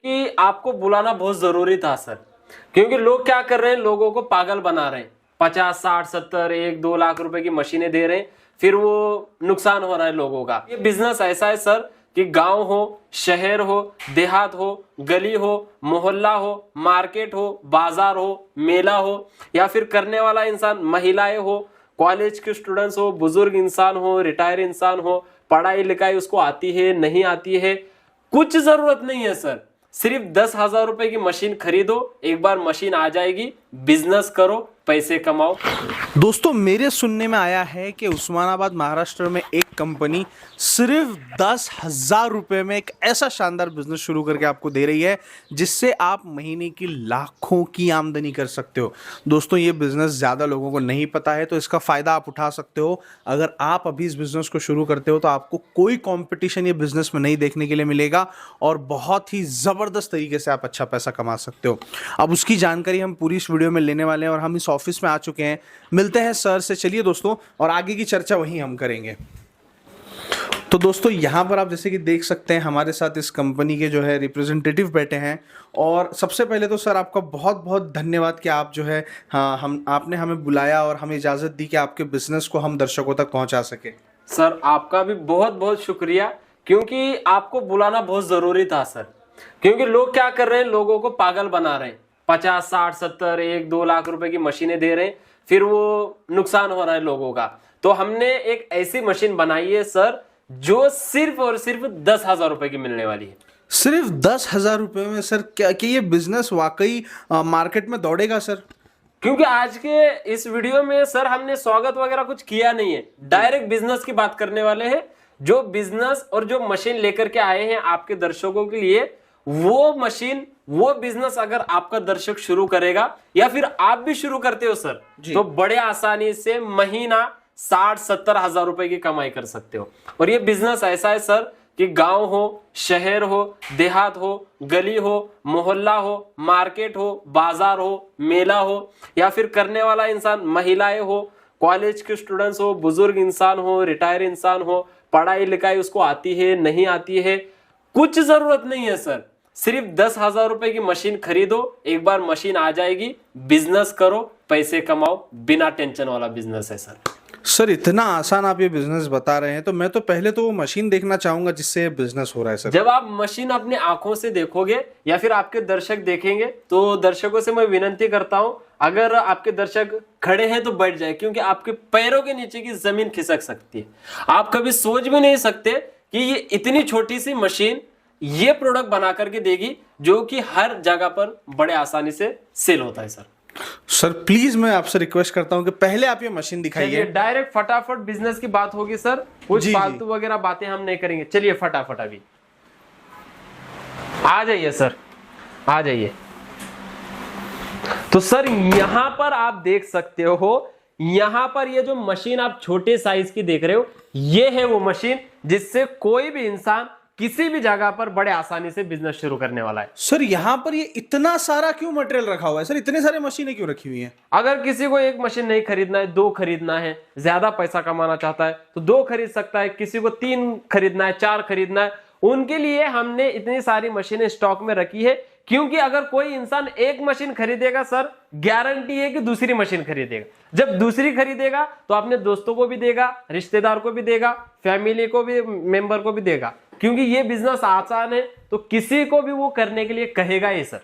कि आपको बुलाना बहुत जरूरी था सर, क्योंकि लोग क्या कर रहे हैं, लोगों को पागल बना रहे हैं। 50, 60, 70, 1-2 लाख रुपए की मशीनें दे रहे हैं, फिर वो नुकसान हो रहा है लोगों का। ये बिजनेस ऐसा है सर कि गांव हो, शहर हो, देहात हो, गली हो, मोहल्ला हो, मार्केट हो, बाजार हो, मेला हो, या फिर करने वाला इंसान महिलाएं हो, कॉलेज के स्टूडेंट्स हो, बुजुर्ग इंसान हो, रिटायर इंसान हो, पढ़ाई लिखाई उसको आती है नहीं आती है, कुछ जरूरत नहीं है सर। सिर्फ 10,000 रुपए की मशीन खरीदो, एक बार मशीन आ जाएगी, बिजनेस करो, पैसे कमाओ। दोस्तों मेरे सुनने में आया है कि उस्मानाबाद महाराष्ट्र में एक कंपनी सिर्फ 10,000 रुपए में एक ऐसा शानदार बिजनेस शुरू करके आपको दे रही है जिससे आप महीने की लाखों की आमदनी कर सकते हो। दोस्तों ये बिजनेस ज़्यादा लोगों को नहीं पता है, तो इसका फ़ायदा आप उठा सकते हो। अगर आप अभी इस बिजनेस को शुरू करते हो तो आपको कोई कॉम्पिटिशन ये बिजनेस में नहीं देखने के लिए मिलेगा और बहुत ही ज़बरदस्त तरीके से आप अच्छा पैसा कमा सकते हो। अब उसकी जानकारी हम पूरी इस वीडियो में लेने वाले हैं और हम इस ऑफिस में आ चुके हैं। मिलते हैं सर से, चलिए दोस्तों, और आगे की चर्चा वहीं हम करेंगे। तो दोस्तों यहाँ पर आप जैसे कि देख सकते हैं हमारे साथ इस कंपनी के जो है रिप्रेजेंटेटिव बैठे हैं। और सबसे पहले तो सर आपका बहुत बहुत धन्यवाद कि आप जो है आपने हमें बुलाया और हमें इजाज़त दी कि आपके बिजनेस को हम दर्शकों तक पहुँचा सके। सर आपका भी बहुत बहुत शुक्रिया, क्योंकि आपको बुलाना बहुत जरूरी था सर, क्योंकि लोग क्या कर रहे हैं, लोगों को पागल बना रहे हैं। 50, 60, 70, 1-2 लाख रुपए की मशीनें दे रहे हैं, फिर वो नुकसान हो रहा है लोगों का। तो हमने एक ऐसी मशीन बनाई है सर जो सिर्फ और सिर्फ 10,000 रुपए की मिलने वाली है। सिर्फ 10,000 रुपए में सर, क्या कि ये बिजनेस वाकई मार्केट में दौड़ेगा सर? क्योंकि आज के इस वीडियो में सर हमने स्वागत वगैरह कुछ किया नहीं है, डायरेक्ट बिजनेस की बात करने वाले हैं। जो बिजनेस और जो मशीन लेकर के आए हैं आपके दर्शकों के लिए, वो मशीन, वो बिजनेस अगर आपका दर्शक शुरू करेगा या फिर आप भी शुरू करते हो सर, तो बड़े आसानी से महीना 60-70 हजार रुपए की कमाई कर सकते हो। और ये बिजनेस ऐसा है सर कि गांव हो, शहर हो, देहात हो, गली हो, मोहल्ला हो, मार्केट हो, बाजार हो, मेला हो, या फिर करने वाला इंसान महिलाएं हो, कॉलेज के स्टूडेंट्स हो, बुजुर्ग इंसान हो, रिटायर इंसान हो, पढ़ाई लिखाई उसको आती है नहीं आती है, कुछ जरूरत नहीं है सर। सिर्फ 10,000 रुपए की मशीन खरीदो, एक बार मशीन आ जाएगी, बिजनेस करो, पैसे कमाओ, बिना टेंशन वाला बिजनेस है सर। सर इतना आसान आप ये बिजनेस बता रहे हैं, तो मैं तो पहले तो वो मशीन देखना चाहूंगा जिससे ये बिजनेस हो रहा है सर। जब आप मशीन अपनी आंखों से देखोगे या फिर आपके दर्शक देखेंगे, तो दर्शकों से मैं विनती करता हूं, अगर आपके दर्शक खड़े हैं तो बैठ जाए, क्योंकि आपके पैरों के नीचे की जमीन खिसक सकती है। आप कभी सोच भी नहीं सकते कि ये इतनी छोटी सी मशीन ये प्रोडक्ट बना करके देगी जो कि हर जगह पर बड़े आसानी से सेल होता है सर। सर प्लीज मैं आपसे रिक्वेस्ट करता हूं कि पहले आप ये मशीन दिखाइए। डायरेक्ट फटाफट बिजनेस की बात होगी सर, कुछ फालतू वगैरह बातें हम नहीं करेंगे। चलिए फटाफट अभी आ जाइए सर, आ जाइए। तो सर यहां पर आप देख सकते हो, यहां पर ये जो मशीन आप छोटे साइज की देख रहे हो, ये है वो मशीन जिससे कोई भी इंसान किसी भी जगह पर बड़े आसानी से बिजनेस शुरू करने वाला है। सर यहाँ पर ये इतना सारा क्यों मटेरियल रखा हुआ है सर? इतने सारे मशीनें क्यों रखी हुई हैं? अगर किसी को एक मशीन नहीं खरीदना है, 2 खरीदना है, ज्यादा पैसा कमाना चाहता है तो 2 खरीद सकता है, किसी को 3 खरीदना है, 4 खरीदना है, उनके लिए हमने इतनी सारी मशीनें स्टॉक में रखी है। क्योंकि अगर कोई इंसान एक मशीन खरीदेगा सर, गारंटी है कि दूसरी मशीन खरीदेगा। जब दूसरी खरीदेगा तो अपने दोस्तों को भी देगा, रिश्तेदार को भी देगा, फैमिली को भी, मेंबर को भी देगा। क्योंकि ये बिजनेस आसान है तो किसी को भी वो करने के लिए कहेगा ये सर।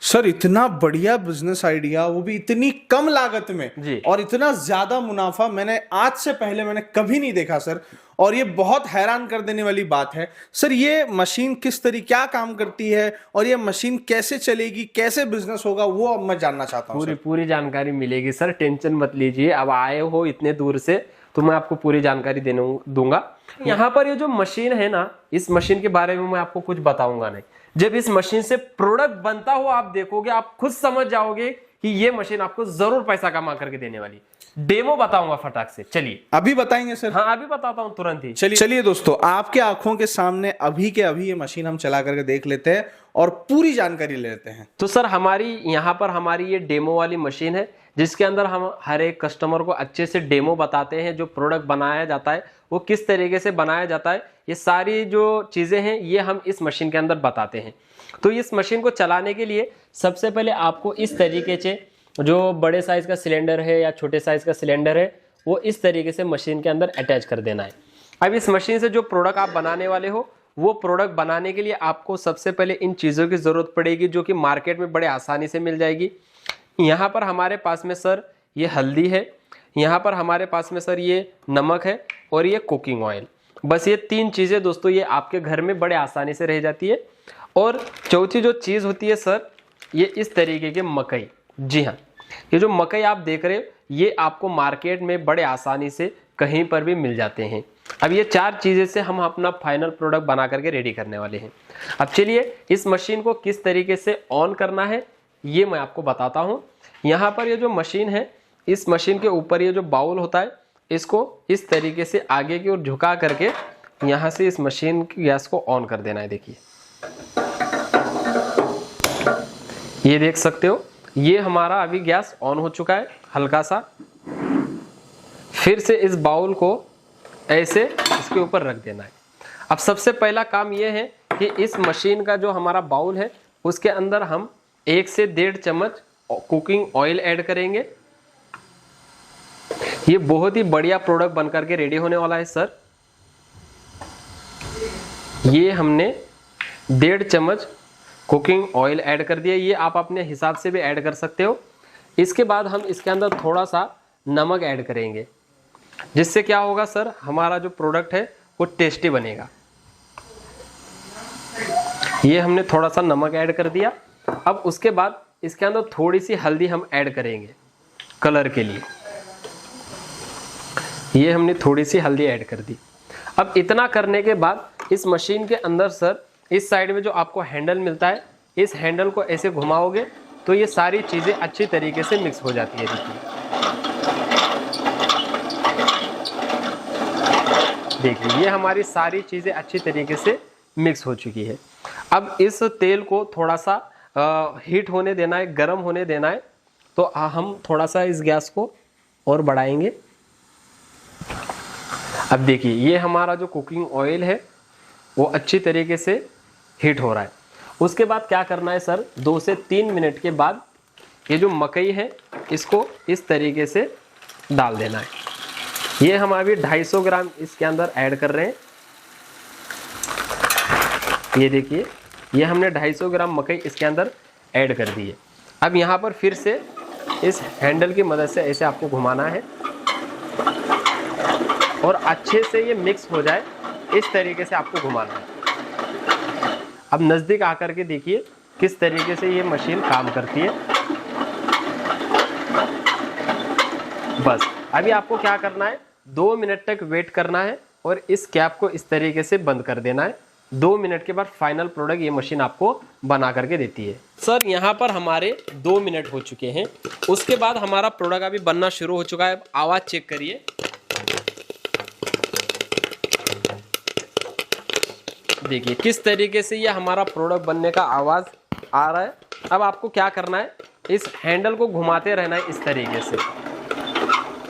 सर इतना बढ़िया बिजनेस आइडिया, वो भी इतनी कम लागत में जी, और इतना ज्यादा मुनाफा मैंने आज से पहले मैंने कभी नहीं देखा सर। और ये बहुत हैरान कर देने वाली बात है सर। ये मशीन किस तरीके क्या काम करती है और ये मशीन कैसे चलेगी, कैसे बिजनेस होगा, वो अब मैं जानना चाहता हूँ। पूरी जानकारी मिलेगी सर, टेंशन मत लीजिए। अब आए हो इतने दूर से तो मैं आपको पूरी जानकारी दूंगा। यहाँ पर ये जो मशीन है ना, इस मशीन के बारे में मैं आपको कुछ बताऊंगा नहीं। जब इस मशीन से प्रोडक्ट बनता हो आप देखोगे, आप खुद समझ जाओगे कि ये मशीन आपको जरूर पैसा कमा करके देने वाली। डेमो बताऊंगा फटाक से, चलिए। अभी बताएंगे सर? हाँ अभी बताता हूँ तुरंत ही। चलिए दोस्तों, आपके आंखों के सामने अभी के अभी ये मशीन हम चला करके देख लेते हैं और पूरी जानकारी ले लेते हैं। तो सर हमारी यहाँ पर हमारी ये डेमो वाली मशीन है जिसके अंदर हम हर एक कस्टमर को अच्छे से डेमो बताते हैं, जो प्रोडक्ट बनाया जाता है वो किस तरीके से बनाया जाता है, ये सारी जो चीज़ें हैं ये हम इस मशीन के अंदर बताते हैं। तो इस मशीन को चलाने के लिए सबसे पहले आपको इस तरीके से जो बड़े साइज़ का सिलेंडर है या छोटे साइज़ का सिलेंडर है वो इस तरीके से मशीन के अंदर अटैच कर देना है। अब इस मशीन से जो प्रोडक्ट आप बनाने वाले हो वो प्रोडक्ट बनाने के लिए आपको सबसे पहले इन चीज़ों की ज़रूरत पड़ेगी, जो कि मार्केट में बड़े आसानी से मिल जाएगी। यहाँ पर हमारे पास में सर ये हल्दी है, यहाँ पर हमारे पास में सर ये नमक है और ये कुकिंग ऑयल। बस ये 3 चीज़ें दोस्तों ये आपके घर में बड़े आसानी से रह जाती है। और चौथी जो चीज़ होती है सर ये इस तरीके के मकई। जी हाँ, ये जो मकई आप देख रहे हो ये आपको मार्केट में बड़े आसानी से कहीं पर भी मिल जाते हैं। अब ये 4 चीज़ें से हम अपना फाइनल प्रोडक्ट बना करके रेडी करने वाले हैं। अब चलिए इस मशीन को किस तरीके से ऑन करना है ये मैं आपको बताता हूँ। यहाँ पर ये जो मशीन है, इस मशीन के ऊपर ये जो बाउल होता है इसको इस तरीके से आगे की ओर झुका करके यहाँ से इस मशीन की गैस को ऑन कर देना है। देखिए ये देख सकते हो ये हमारा अभी गैस ऑन हो चुका है। हल्का सा फिर से इस बाउल को ऐसे इसके ऊपर रख देना है। अब सबसे पहला काम ये है कि इस मशीन का जो हमारा बाउल है उसके अंदर हम 1 से 1.5 चम्मच कुकिंग ऑयल ऐड करेंगे। ये बहुत ही बढ़िया प्रोडक्ट बन करके रेडी होने वाला है सर। ये हमने 1.5 चम्मच कुकिंग ऑयल ऐड कर दिया, ये आप अपने हिसाब से भी ऐड कर सकते हो। इसके बाद हम इसके अंदर थोड़ा सा नमक ऐड करेंगे, जिससे क्या होगा सर हमारा जो प्रोडक्ट है वो टेस्टी बनेगा। ये हमने थोड़ा सा नमक ऐड कर दिया। अब उसके बाद इसके अंदर थोड़ी सी हल्दी हम ऐड करेंगे कलर के लिए। ये हमने थोड़ी सी हल्दी ऐड कर दी। अब इतना करने के बाद इस मशीन के अंदर सर इस साइड में जो आपको हैंडल मिलता है, इस हैंडल को ऐसे घुमाओगे तो ये सारी चीज़ें अच्छी तरीके से मिक्स हो जाती है। देखिए ये हमारी सारी चीज़ें अच्छी तरीके से मिक्स हो चुकी है। अब इस तेल को थोड़ा सा हीट होने देना है, गर्म होने देना है। तो हम थोड़ा सा इस गैस को और बढ़ाएंगे। अब देखिए ये हमारा जो कुकिंग ऑयल है वो अच्छी तरीके से हीट हो रहा है। उसके बाद क्या करना है सर, 2 से 3 मिनट के बाद ये जो मकई है इसको इस तरीके से डाल देना है। ये हम अभी 250 ग्राम इसके अंदर ऐड कर रहे हैं। ये देखिए ये हमने 250 ग्राम मकई इसके अंदर ऐड कर दी है। अब यहाँ पर फिर से इस हैंडल की मदद से ऐसे आपको घुमाना है और अच्छे से ये मिक्स हो जाए इस तरीके से आपको घुमाना है। अब नज़दीक आकर के देखिए किस तरीके से ये मशीन काम करती है। बस अभी आपको क्या करना है, 2 मिनट तक वेट करना है और इस कैप को इस तरीके से बंद कर देना है। 2 मिनट के बाद फाइनल प्रोडक्ट ये मशीन आपको बना करके देती है। सर यहाँ पर हमारे 2 मिनट हो चुके हैं। उसके बाद हमारा प्रोडक्ट अभी बनना शुरू हो चुका है। आवाज़ चेक करिए। देखिए किस तरीके से ये हमारा प्रोडक्ट बनने का आवाज़ आ रहा है। अब आपको क्या करना है, इस हैंडल को घुमाते रहना है इस तरीके से।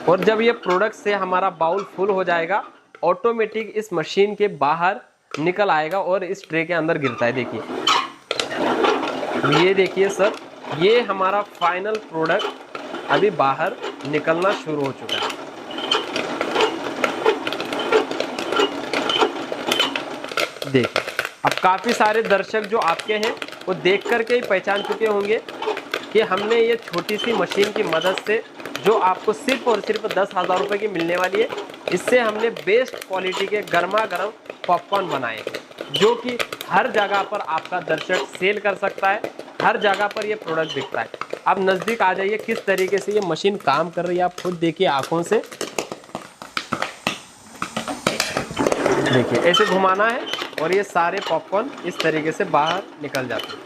और जब ये प्रोडक्ट से हमारा बाउल फुल हो जाएगा ऑटोमेटिक इस मशीन के बाहर निकल आएगा और इस ट्रे के अंदर गिरता है। देखिए ये देखिए सर ये हमारा फाइनल प्रोडक्ट अभी बाहर निकलना शुरू हो चुका है। देखिए अब काफ़ी सारे दर्शक जो आपके हैं वो देख करके ही पहचान चुके होंगे कि हमने ये छोटी सी मशीन की मदद से जो आपको सिर्फ और सिर्फ 10,000 रुपये की मिलने वाली है, इससे हमने बेस्ट क्वालिटी के गर्मा गर्म पॉपकॉर्न बनाए हैं, जो कि हर जगह पर आपका दर्शक सेल कर सकता है। हर जगह पर ये प्रोडक्ट बिकता है। अब नज़दीक आ जाइए किस तरीके से ये मशीन काम कर रही है, आप खुद देखिए आंखों से। देखिए ऐसे घुमाना है और ये सारे पॉपकॉर्न इस तरीके से बाहर निकल जाते हैं।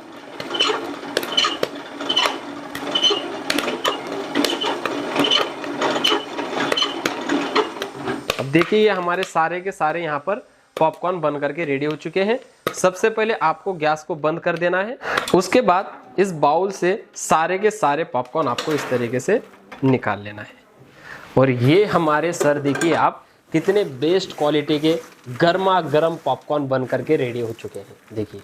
अब देखिए ये हमारे सारे के सारे यहाँ पर पॉपकॉर्न बन करके रेडी हो चुके हैं। सबसे पहले आपको गैस को बंद कर देना है। उसके बाद इस बाउल से सारे के सारे पॉपकॉर्न आपको इस तरीके से निकाल लेना है। और ये हमारे सर देखिए आप कितने बेस्ट क्वालिटी के गर्मा गर्म पॉपकॉर्न बन करके रेडी हो चुके हैं। देखिए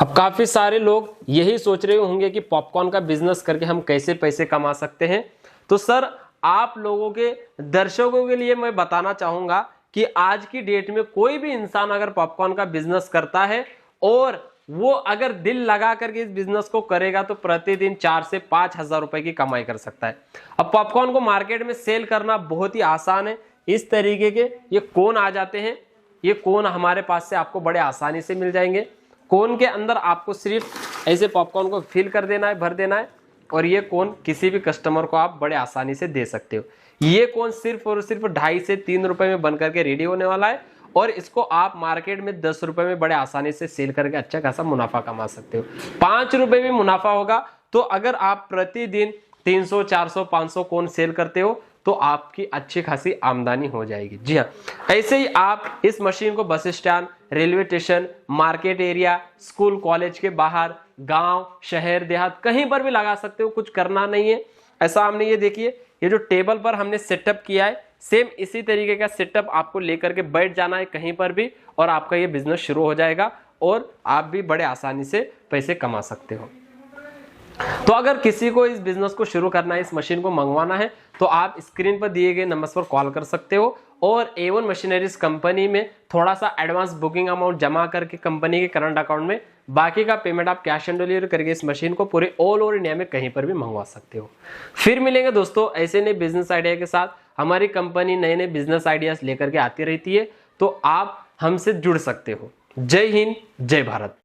अब काफी सारे लोग यही सोच रहे होंगे कि पॉपकॉर्न का बिजनेस करके हम कैसे पैसे कमा सकते हैं। तो सर आप लोगों के दर्शकों के लिए मैं बताना चाहूंगा कि आज की डेट में कोई भी इंसान अगर पॉपकॉर्न का बिजनेस करता है और वो अगर दिल लगा करके इस बिजनेस को करेगा तो प्रतिदिन 4 से 5 हजार रुपए की कमाई कर सकता है। अब पॉपकॉर्न को मार्केट में सेल करना बहुत ही आसान है। इस तरीके के ये कोन आ जाते हैं, ये कोन हमारे पास से आपको बड़े आसानी से मिल जाएंगे। कोन के अंदर आपको सिर्फ ऐसे पॉपकॉर्न को फिल कर देना है, भर देना है और ये कोन किसी भी कस्टमर को आप बड़े आसानी से दे सकते हो। ये कोन सिर्फ और सिर्फ 2.5 से 3 रुपए में बन करके रेडी होने वाला है और इसको आप मार्केट में 10 रुपए में बड़े आसानी से सेल करके अच्छा खासा मुनाफा कमा सकते हो। 5 रुपए भी मुनाफा होगा तो अगर आप प्रतिदिन 300, 400, 500 कोन सेल करते हो तो आपकी अच्छी खासी आमदनी हो जाएगी। जी हाँ, ऐसे ही आप इस मशीन को bus stand, railway station, market area, school college के बाहर, गांव, शहर, देहात कहीं पर भी लगा सकते हो। कुछ करना नहीं है। ऐसा हमने ये देखिए ये जो टेबल पर हमने सेटअप किया है सेम इसी तरीके का सेटअप आपको लेकर के बैठ जाना है कहीं पर भी और आपका ये बिजनेस शुरू हो जाएगा और आप भी बड़े आसानी से पैसे कमा सकते हो। तो अगर किसी को इस बिजनेस को शुरू करना है, इस मशीन को मंगवाना है तो आप स्क्रीन पर दिए गए नंबर पर कॉल कर सकते हो और A1 मशीनरीज कंपनी में थोड़ा सा एडवांस बुकिंग अमाउंट जमा करके कंपनी के करंट अकाउंट में बाकी का पेमेंट आप कैश ऑन डिलीवरी करके इस मशीन को पूरे ऑल ओवर इंडिया में कहीं पर भी मंगवा सकते हो। फिर मिलेंगे दोस्तों ऐसे नए बिजनेस आइडिया के साथ। हमारी कंपनी नए नए बिजनेस आइडियाज लेकर के आती रहती है तो आप हमसे जुड़ सकते हो। जय हिंद, जय भारत।